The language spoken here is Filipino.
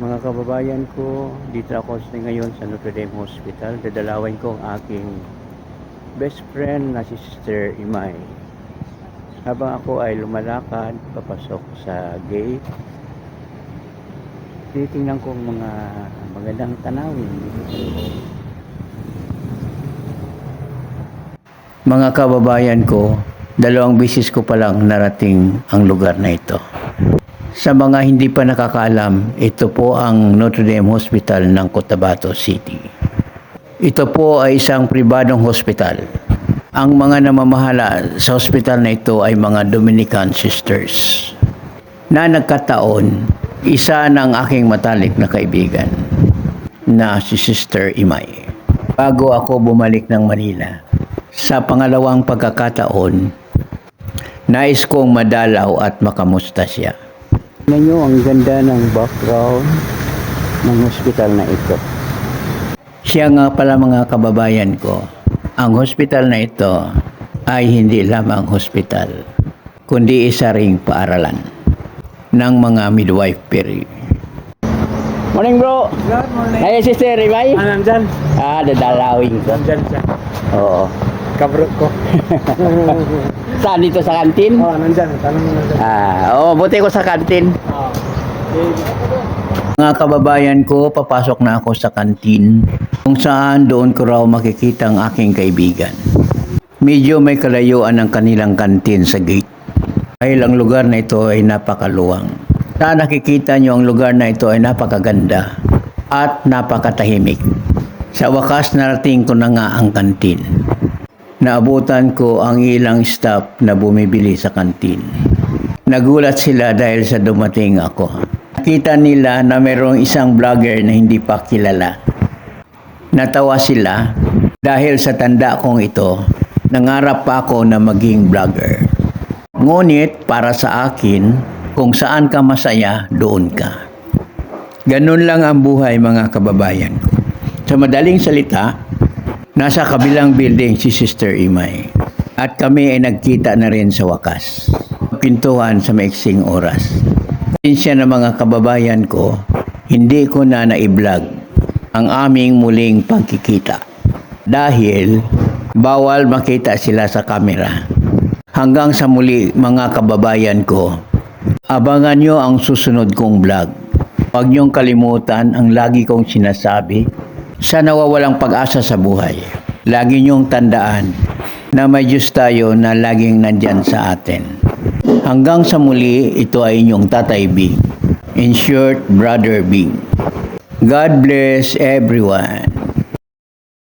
Mga kababayan ko, dito ako ngayon sa Notre Dame Hospital. Dadalawin ko ang aking best friend na si Sister Imay. Habang ako ay lumalakad, papasok sa gate, titingnan ko mga magandang tanawin dito sa loob. Mga kababayan ko, 2 bisis ko palang narating ang lugar na ito. Sa mga hindi pa nakakaalam, ito po ang Notre Dame Hospital ng Cotabato City. Ito po ay isang pribadong hospital. Ang mga namamahala sa hospital na ito ay mga Dominican sisters. Na nagkataon, isa ng aking matalik na kaibigan na si Sister Imay. Bago ako bumalik ng Manila, sa pangalawang pagkakataon, nais kong madalaw at makamusta siya. Tingnan nyo ang ganda ng background ng hospital na ito. Siya nga pala mga kababayan ko, ang hospital na ito ay hindi lamang hospital, kundi isa ring paaralan ng mga midwifery. Morning bro! Good morning. Hey Sister Imay? Nandyan. Dadalawin ko. Nandyan siya. Oo. Kabrot ko. Saan dito sa kantin? Nandyan. Tanong mo nandyan. Buti ko sa kantin. Mga kababayan ko, papasok na ako sa kantin kung saan doon ko raw makikita ang aking kaibigan. Medyo may kalayuan ang kanilang kantin sa gate. Dahil ang lugar na ito ay napakaluwang. Sa nakikita nyo ang lugar na ito ay napakaganda at napakatahimik. Sa wakas narating ko na nga ang kantin. Naabutan ko ang ilang staff na bumibili sa kantin. Nagulat sila dahil sa dumating ako. Nakita nila na mayroong isang vlogger na hindi pa kilala. Natawa sila dahil sa tanda kong ito, nangarap pa ako na maging vlogger. Ngunit para sa akin, kung saan ka masaya, doon ka. Ganun lang ang buhay mga kababayan ko. Sa madaling salita, nasa kabilang building si Sister Imay. At kami ay nagkita na rin sa wakas. Pintuan sa maiksing oras. Siya na mga kababayan ko, hindi ko na na-vlog ang aming muling pagkikita. Dahil bawal makita sila sa kamera. Hanggang sa muli mga kababayan ko, abangan nyo ang susunod kong vlog. Huwag nyong kalimutan ang lagi kong sinasabi sa nawawalang pag-asa sa buhay. Lagi niyong tandaan na may Diyos tayo na laging nandyan sa atin. Hanggang sa muli, ito ay inyong Tatay Bing. In short, Brother Bing. God bless everyone.